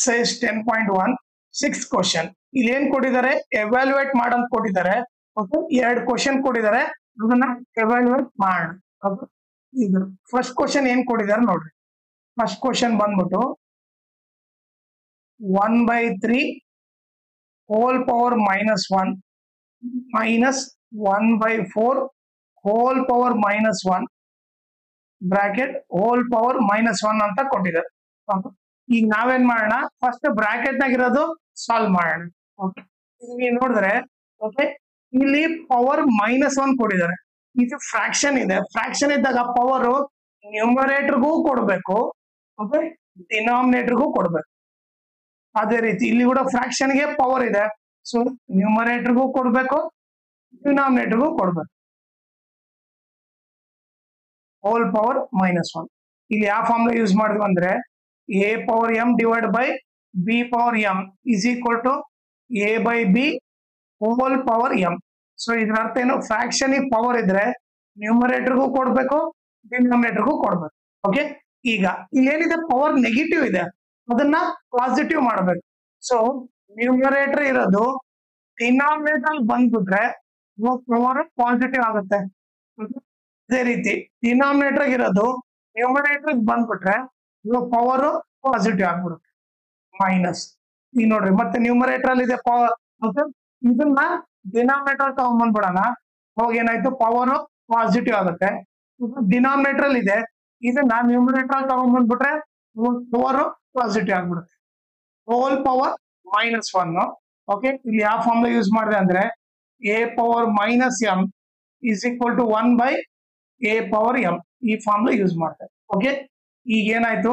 says 10.1 6th question. ಇಲ್ಲಿ ಏನ್ ಕೊಟ್ಟಿದ್ದಾರೆ, ಎವ್ಯಾಲ್ಯೂಯೇಟ್ ಮಾಡಂತ ಕೊಟ್ಟಿದ್ದಾರೆ. ಓಕೆ, 2 ಕ್ವಶನ್ ಕೊಟ್ಟಿದ್ದಾರೆ, ಅದನ್ನ ಎವ್ಯಾಲ್ಯೂಯೇಟ್ ಮಾಡೋಣ. ಓಕೆ, ಇದು ಫಸ್ಟ್ ಕ್ವಶನ್ ಏನ್ ಕೊಟ್ಟಿದ್ದಾರೆ ನೋಡ್ರಿ. ಫಸ್ಟ್ ಕ್ವಶನ್ ಬಂದ್ಬಿಟ್ಟು 1/3 whole power -1 minus 1/4 whole power -1 bracket whole power -1 ಅಂತ ಕೊಟ್ಟಿದ್ದಾರೆ. ಈಗ ನಾವೇನ್ ಮಾಡೋಣ, ಫಸ್ಟ್ ಬ್ರಾಕೆಟ್ ನಾಗಿರೋದು ಸಾಲ್ವ್ ಮಾಡೋಣ. ಓಕೆ, ಇಲ್ಲಿ ನೋಡಿದ್ರೆ ಓಕೆ, ಇಲ್ಲಿ ಪವರ್ -1 ಕೊಟ್ಟಿದ್ದಾರೆ. ಇದು ಫ್ರಾಕ್ಷನ್ ಇದೆ. ಫ್ರಾಕ್ಷನ್ ಇದ್ದಾಗ ಪವರ್ ನ್ಯೂಮರೇಟರ್ಗೂ ಕೊಡ್ಬೇಕು, ಓಕೆ, ಡಿನಾಮಿನೇಟರ್ಗೂ ಕೊಡ್ಬೇಕು. ಅದೇ ರೀತಿ ಇಲ್ಲಿ ಕೂಡ ಫ್ರಾಕ್ಷನ್ ಗೆ ಪವರ್ ಇದೆ, ಸೊ ನ್ಯೂಮರೇಟರ್ಗೂ ಕೊಡ್ಬೇಕು, ಡಿನಾಮಿನೇಟರ್ಗೂ ಕೊಡ್ಬೇಕು. ಹೋಲ್ ಪವರ್ -1 ಇಲ್ಲಿ ಯಾವ ಫಾರ್ಮುಲಾ ಯೂಸ್ ಮಾಡಿದ್ವಿ ಅಂದ್ರೆ a power m divided by b power m is equal to a by b whole power m. So ಇದರ ಅರ್ಥ ಏನು, ಫ್ರಾಕ್ಷನ್ ಪವರ್ ಇದ್ರೆ ನ್ಯೂಮರೇಟರ್ಗೂ ಕೊಡ್ಬೇಕು, ಡಿನಾಮಿನೇಟರ್ಗೂ ಕೊಡ್ಬೇಕು. ಓಕೆ, ಈಗ ಇಲ್ಲೇನಿದೆ ಪವರ್ ನೆಗೆಟಿವ್ ಇದೆ, ಅದನ್ನ ಪಾಸಿಟಿವ್ ಮಾಡಬೇಕು. ಸೊ ನ್ಯೂಮರೇಟರ್ ಇರೋದು ಡಿನಾಮಿನೇಟರ್ ಬಂದ್ಬಿಟ್ರೆ ಪವರ್ ಪಾಸಿಟಿವ್ ಆಗುತ್ತೆ. ಅದೇ ರೀತಿ ಡಿನಾಮಿನೇಟರ್ ಇರೋದು ನ್ಯೂಮರೇಟರ್ ಬಂದ್ಬಿಟ್ರೆ ಪವರ್ ಪಾಸಿಟಿವ್ ಆಗ್ಬಿಡುತ್ತೆ, ಮೈನಸ್. ಈಗ ನೋಡ್ರಿ, ಮತ್ತೆ ನ್ಯೂಮರೇಟರ್ ಅಲ್ಲಿ ಇದೆ ಪವರ್, ಇದನ್ನ ಡಿನಾಮಿನೇಟರ್ ತಗೊಂಡ್ಬಂದ್ಬಿಡೋಣ, ಅವಾಗ ಏನಾಯ್ತು, ಪವರ್ ಪಾಸಿಟಿವ್ ಆಗುತ್ತೆ. ಡಿನಾಮಿನೇಟರ್ ಅಲ್ಲಿ ಇದೆ, ಇದನ್ನ ನ್ಯೂಮರೇಟರ್ ತಗೊಂಡ್ಬಂದ್ಬಿಟ್ರೆ ಪವರ್ ಪಾಸಿಟಿವ್ ಆಗ್ಬಿಡುತ್ತೆ. Whole power -1. ಓಕೆ, ಇಲ್ಲಿ ಯಾವ ಫಾರ್ಮುಲಾ ಯೂಸ್ ಮಾಡಿದೆ ಅಂದ್ರೆ a power -m is equal to 1/a power m. ಈ ಫಾರ್ಮುಲಾ ಯೂಸ್ ಮಾಡ್ತಾರೆ. ಓಕೆ, ಈಗ ಏನಾಯ್ತು,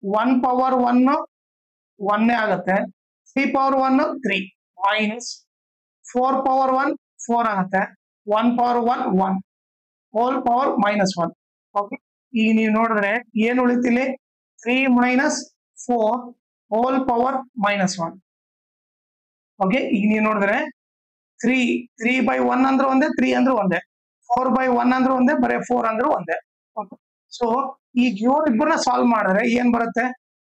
1 power 1 1 ಆಗುತ್ತೆ, 3 power 1 3 ಮೈನಸ್ 4 power 1 4 ಆಗುತ್ತೆ, 1 power 1 1 ಹೋಲ್ ಪವರ್ -1. ಓಕೆ, ಈಗ ನೀವು ನೋಡಿದ್ರೆ ಏನ್ ಉಳಿತಿಲ್ಲಿ, 3 - 4 ಹೋಲ್ ಪವರ್ -1. ಓಕೆ, ಈಗ ನೀವು ನೋಡಿದ್ರೆ 3/1 ಅಂದ್ರೆ ಒಂದೇ, 3 ಅಂದ್ರೆ ಒಂದೇ, 4/1 ಅಂದ್ರೆ ಒಂದೇ, ಬರೀ 4 ಅಂದ್ರೆ ಒಂದೇ. ಓಕೆ, ಸೊ ಈಗ ಇವ್ರಿಬ್ಬರನ್ನ ಸಾಲ್ವ್ ಮಾಡಿದ್ರೆ ಏನ್ ಬರುತ್ತೆ,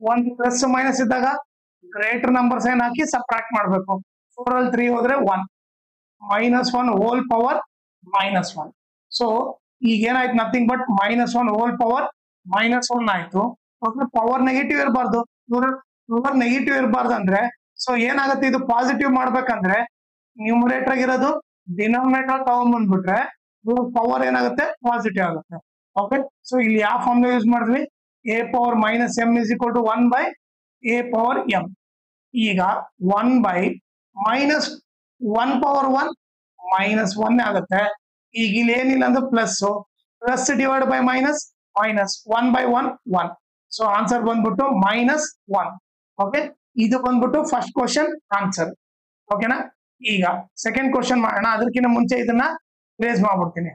ಒಂದು ಪ್ಲಸ್ ಮೈನಸ್ ಇದ್ದಾಗ ಗ್ರೇಟರ್ ನಂಬರ್ಸ್ ಏನ್ ಹಾಕಿ ಸಬ್ಟ್ರಾಕ್ಟ್ ಮಾಡ್ಬೇಕು. 4 ಅಲ್ಲಿ 3 ಹೋದ್ರೆ 1 -1 ಹೋಲ್ ಪವರ್ -1. ಸೊ ಈಗ ಏನಾಯ್ತು, ನಥಿಂಗ್ ಬಟ್ -1 ಹೋಲ್ ಪವರ್ -1 ಆಯ್ತು. ಪವರ್ ನೆಗೆಟಿವ್ ಇರಬಾರ್ದು, ಪವರ್ ನೆಗೆಟಿವ್ ಇರಬಾರ್ದು ಅಂದ್ರೆ ಸೊ ಏನಾಗುತ್ತೆ, ಇದು ಪಾಸಿಟಿವ್ ಮಾಡ್ಬೇಕಂದ್ರೆ ನ್ಯೂಮರೇಟರ್ ಆಗಿರೋದು ಡಿನಾಮಿನೇಟರ್ ತಗೊಂಡ್ಬಂದ್ಬಿಟ್ರೆ ಪವರ್ ಏನಾಗುತ್ತೆ, ಪಾಸಿಟಿವ್ ಆಗುತ್ತೆ. ಓಕೆ, ಸೊ ಇಲ್ಲಿ ಯಾವ ಫಾರ್ಮುಲಾ ಯೂಸ್ ಮಾಡಿದ್ವಿ, a power -m is equal to 1/a power m. ಈಗ 1/(-1 power 1 -1 ಆಗುತ್ತೆ. ಈಗ ಇಲ್ಲಿ ಏನಿಲ್ಲ ಅಂದ್ರೆ plus divide by minus 1/1 1. So answer ಬಂದ್ಬಿಟ್ಟು -1. ಓಕೆ, ಇದು ಬಂದ್ಬಿಟ್ಟು ಫಸ್ಟ್ ಕ್ವಶನ್ ಆನ್ಸರ್. ಓಕೆನಾ, ಈಗ ಸೆಕೆಂಡ್ ಕ್ವಶನ್ ಮಾಡೋಣ. ಅದಕ್ಕಿಂತ ಮುಂಚೆ ಇದನ್ನ ರೇಸ್ ಮಾಡ್ಬಿಡ್ತೀನಿ.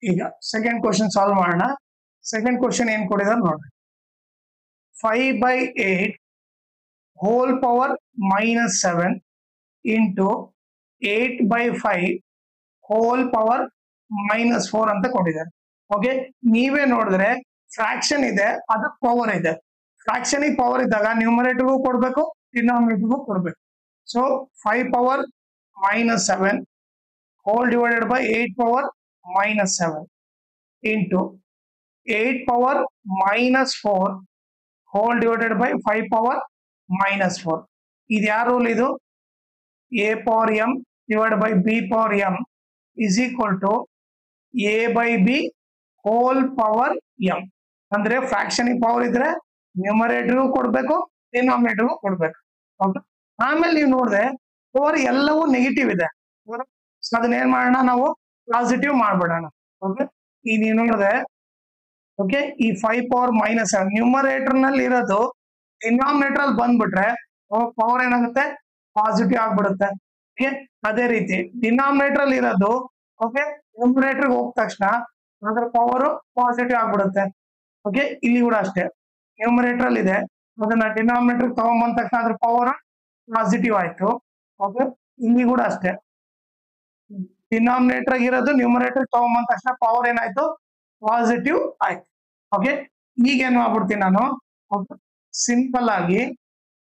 ಈಗ ಸೆಕೆಂಡ್ ಕ್ವಶನ್ ಸಾಲ್ವ್ ಮಾಡೋಣ. ಸೆಕೆಂಡ್ ಕ್ವಶನ್ ಏನ್ ಕೊಟ್ಟಿದ್ದಾರೆ ನೋಡ್ರಿ, 5/8 whole power -7 into 8/5 whole power -4 ಅಂತ ಕೊಟ್ಟಿದ್ದಾರೆ. ಓಕೆ, ನೀವೇ ನೋಡಿದ್ರೆ ಫ್ರಾಕ್ಷನ್ ಇದೆ, ಅದಕ್ಕೆ ಪವರ್ ಇದೆ. ಫ್ರಾಕ್ಷನ್ ಪವರ್ ಇದ್ದಾಗ ನ್ಯೂಮರೇಟರ್ಗೂ ಕೊಡ್ಬೇಕು, ಡಿನಾಮಿನೇಟರ್ಗೂ ಕೊಡ್ಬೇಕು. So 5 power -7 whole divided by 8 power -7 into 8 power -4 whole divided by 5 power -4. ಇದು ಯಾವ ರೂಲ್, ಇದು a power m divided by b power m is equal to a by b whole power m. ಅಂದ್ರೆ fraction power ಇದ್ರೆ ನ್ಯೂಮರೇಟರ್ಗೂ ಕೊಡ್ಬೇಕು, ಡಿನಾಮಿನೇಟರ್ಗೂ ಕೊಡ್ಬೇಕು. ಆಮೇಲೆ ನೀವು ನೋಡಿದ್ರೆ ಪವರ್ ಎಲ್ಲವೂ ನೆಗೆಟಿವ್ ಇದೆ, ಅದನ್ನ ಏನ್ ಮಾಡೋಣ, ನಾವು ಪಾಸಿಟಿವ್ ಮಾಡ್ಬಿಡೋಣ. ಓಕೆ, ಈಗ ನೀವು ನೋಡಿದ್ರೆ ಓಕೆ, ಈ 5 ಪವರ್ -7 ನ್ಯೂಮರೇಟರ್ ನಲ್ಲಿ ಇರೋದು ಡಿನಾಮಿನೇಟರ್ ಅಲ್ಲಿ ಬಂದ್ಬಿಟ್ರೆ ಪವರ್ ಏನಾಗುತ್ತೆ, ಪಾಸಿಟಿವ್ ಆಗ್ಬಿಡುತ್ತೆ. ಓಕೆ, ಅದೇ ರೀತಿ ಡಿನಾಮಿನೇಟರ್ ಅಲ್ಲಿ ಇರೋದು ಓಕೆ ನ್ಯೂಮರೇಟರ್ ಹೋದ ತಕ್ಷಣ ಅದರ ಪವರ್ ಪಾಸಿಟಿವ್ ಆಗ್ಬಿಡುತ್ತೆ. ಓಕೆ, ಇಲ್ಲಿ ಕೂಡ ಅಷ್ಟೇ ನ್ಯೂಮರೇಟರ್ ಅಲ್ಲಿ ಇದೆ, ಅದನ್ನ ಡಿನಾಮಿನೇಟರ್ ತಗೊಂಬಂದ ತಕ್ಷಣ ಅದ್ರ ಪವರ್ ಪಾಸಿಟಿವ್ ಆಯ್ತು. ಓಕೆ, ಇಲ್ಲಿ ಕೂಡ ಅಷ್ಟೇ ಡಿನಾಮಿನೇಟರ್ ಇರೋದು ನ್ಯೂಮರೇಟರ್ ತಗೊಂಬಂದ ತಕ್ಷಣ ಪವರ್ ಏನಾಯ್ತು ಪಾಸಿಟಿವ್ ಆಯ್ತು. ಓಕೆ, ಈಗ ಏನ್ ಮಾಡ್ಬಿಡ್ತೀನಿ ನಾನು ಸಿಂಪಲ್ ಆಗಿ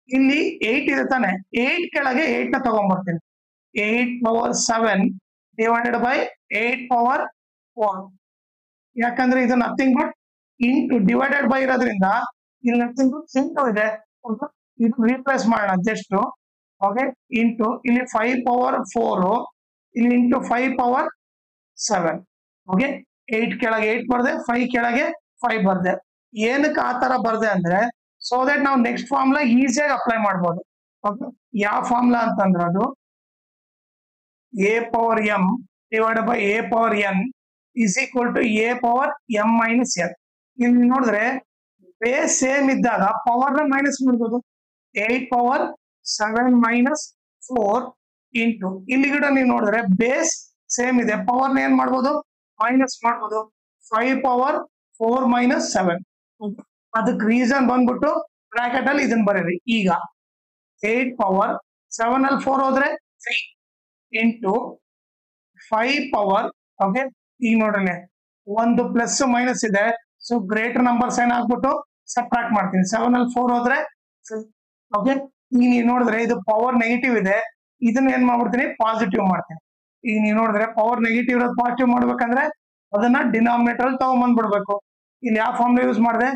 ಇಲ್ಲಿ 8 ಇದೆ ತಾನೆ, 8 ಕೆಳಗೆ 8 ನ ತಗೊಂಡ್ಬರ್ತೀನಿ. 8 ಪವರ್ 7 ಡಿವೈಡೆಡ್ ಬೈ 8 ಪವರ್ 4. ಯಾಕಂದ್ರೆ ಇದು nothing but into divided by ಇರೋದ್ರಿಂದ ಇಲ್ಲಿ ನಥಿಂಗ್ ಬಟ್ ಇಂಟು ಇದೆ, ಇದು ರೀಪ್ಲೇಸ್ ಮಾಡೋಣ ಜಸ್ಟ್. ಓಕೆ, ಇಂಟು ಇಲ್ಲಿ 5 ಪವರ್ 4 ಇಲ್ಲಿ ಇಂಟು 5 ಪವರ್ 7. ಓಕೆ, 8 ಕೆಳಗೆ 8 ಬರ್ದೆ, 5 ಕೆಳಗೆ 5 ಬರ್ದೆ. ಏನಕ್ಕೆ ಆ ತರ ಬರ್ದೆ ಅಂದ್ರೆ ಸೊ ದಟ್ ನಾವು ನೆಕ್ಸ್ಟ್ ಫಾರ್ಮುಲಾ ಈಸಿಯಾಗಿ ಅಪ್ಲೈ ಮಾಡ್ಬೋದು. ಓಕೆ, ಯಾವ ಫಾರ್ಮುಲಾ ಅಂತಂದ್ರೆ ಅದು a power m divide by a power n is equal to a power m minus n. ಇಲ್ಲಿ ನೋಡಿದ್ರೆ ಬೇಸ್ ಸೇಮ್ ಇದ್ದಾಗ ಪವರ್ ನ ಮೈನಸ್ ಮಾಡ್ಬೋದು. 8 ಪವರ್ 7 ಮೈನಸ್ 4 ಇಂಟು ಇಲ್ಲಿ ಕೂಡ ನೀವು ನೋಡಿದ್ರೆ ಬೇಸ್ ಸೇಮ್ ಇದೆ, ಪವರ್ ನ ಏನ್ ಮಾಡ್ಬೋದು ಮೈನಸ್ ಮಾಡ್ಬೋದು. 5 ಪವರ್ 4 ಮೈನಸ್ 7. ಅದಕ್ಕೆ ರೀಸನ್ ಬಂದ್ಬಿಟ್ಟು ಬ್ರಾಕೆಟ್ ಅಲ್ಲಿ ಇದನ್ನ ಬರೀರಿ. ಈಗ 8 ಪವರ್ 7 ಅಲ್ಲಿ 4 ಹೋದ್ರೆ 3 ಇಂಟು 5 ಪವರ್. ಓಕೆ, ಈಗ ನೋಡ್ರಿ ಒಂದು ಪ್ಲಸ್ ಮೈನಸ್ ಇದೆ, ಸೊ ಗ್ರೇಟರ್ ನಂಬರ್ಸ್ ಏನಾಗ್ಬಿಟ್ಟು ಸಬ್ಟ್ರಾಕ್ಟ್ ಮಾಡ್ತೀನಿ. 7 ಅಲ್ಲಿ 4 ಹೋದ್ರೆ 3. ಓಕೆ, ಈಗ ನೀವು ನೋಡಿದ್ರೆ ಇದು ಪವರ್ ನೆಗೆಟಿವ್ ಇದೆ, ಇದನ್ನ ಏನ್ ಮಾಡ್ಬಿಡ್ತೀನಿ ಪಾಸಿಟಿವ್ ಮಾಡ್ತೀನಿ. ಈಗ ನೀವು ನೋಡಿದ್ರೆ ಪವರ್ ನೆಗೆಟಿವ್ ಇರೋದು ಪಾಸಿಟಿವ್ ಮಾಡ್ಬೇಕಂದ್ರೆ ಅದನ್ನ ಡಿನಾಮಿನೇಟರ್ ಅಲ್ಲಿ ತಗೊಂಡ್ಬಂದ್ಬಿಡ್ಬೇಕು. ಇಲ್ಲಿ ಯಾವ ಫಾರ್ಮ್ ಯೂಸ್ ಮಾಡಿದೆ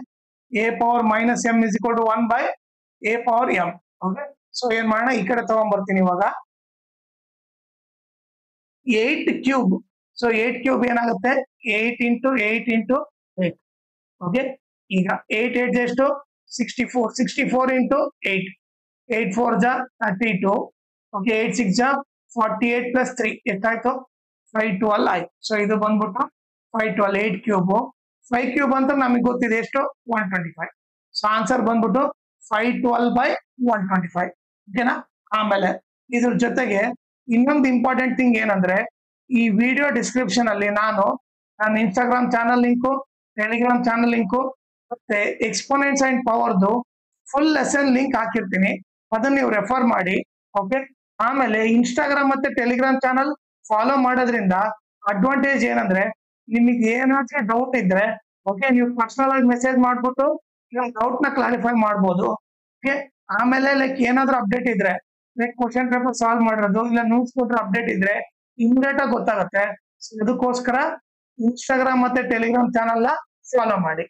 a power minus m is equal to 1 by a power m. Okay, so ಏನ್ ಮಾಡೋಣ ಈ ಕಡೆ ತಗೊಂಡ್ಬರ್ತೀನಿ ಇವಾಗ 8 ಕ್ಯೂಬ್. ಸೊ 8 ಕ್ಯೂಬ್ ಏನಾಗುತ್ತೆ 8 ಇಂಟು 8 ಇಂಟು 8. ಓಕೆ, ಈಗ 8 8 ಎಷ್ಟು 64, 64 ಇಂಟು 8, 8 4 ಜಾ 32. ಓಕೆ, 8 6 ಜಾ 48 ಪ್ಲಸ್ 3 ಎಷ್ಟಾಯ್ತು 512 ಆಯ್ತು. ಸೊ ಇದು ಬಂದ್ಬಿಟ್ಟು 512. 8 ಕ್ಯೂಬ್ 5 ಕ್ಯೂಬ್ ಅಂತ ನಮಗೆ ಗೊತ್ತಿದೆ ಎಷ್ಟು 125. ಸೊ ಆನ್ಸರ್ ಬಂದ್ಬಿಟ್ಟು 512 ಬೈ 125. ಓಕೆನಾ. ಆಮೇಲೆ ಇದ್ರ ಜೊತೆಗೆ ಇನ್ನೊಂದು ಇಂಪಾರ್ಟೆಂಟ್ ಥಿಂಗ್ ಏನಂದ್ರೆ ಈ ವಿಡಿಯೋ ಡಿಸ್ಕ್ರಿಪ್ಷನ್ ಅಲ್ಲಿ ನಾನು ನನ್ನ Instagram channel link, Telegram channel link ಮತ್ತೆ ಎಕ್ಸ್ಪೋನೆಂಟ್ಸ್ ಅಂಡ್ ಪವರ್ದು ಫುಲ್ ಲೆಸನ್ ಲಿಂಕ್ ಹಾಕಿರ್ತೀನಿ, ಅದನ್ನ ನೀವು ರೆಫರ್ ಮಾಡಿ. ಓಕೆ, ಆಮೇಲೆ ಇನ್ಸ್ಟಾಗ್ರಾಮ್ ಮತ್ತೆ ಟೆಲಿಗ್ರಾಮ್ ಚಾನಲ್ ಫಾಲೋ ಮಾಡೋದ್ರಿಂದ ಅಡ್ವಾಂಟೇಜ್ ಏನಂದ್ರೆ ನಿಮಗೆ ಏನಾದ್ರೂ ಡೌಟ್ ಇದ್ರೆ ಓಕೆ ನೀವು ಪರ್ಸನಲ್ ಆಗಿ ಮೆಸೇಜ್ ಮಾಡ್ಬಿಟ್ಟು ನಿಮ್ ಡೌಟ್ ನ ಕ್ಲಾರಿಫೈ ಮಾಡ್ಬೋದು. ಓಕೆ, ಆಮೇಲೆ ಲೈಕ್ ಏನಾದ್ರೂ ಅಪ್ಡೇಟ್ ಇದ್ರೆ ಲೈಕ್ ಕ್ವಶನ್ ಪೇಪರ್ ಸಾಲ್ವ್ ಮಾಡಿರೋದು ಇಲ್ಲ ನ್ಯೂಸ್ ಪೇಪರ್ ಅಪ್ಡೇಟ್ ಇದ್ರೆ ಇಮಿಡಿಯೇಟ್ ಆಗಿ ಗೊತ್ತಾಗುತ್ತೆ. ಅದಕ್ಕೋಸ್ಕರ ಇನ್ಸ್ಟಾಗ್ರಾಮ್ ಮತ್ತೆ ಟೆಲಿಗ್ರಾಮ್ ಚಾನಲ್ ನ ಫಾಲೋ ಮಾಡಿ.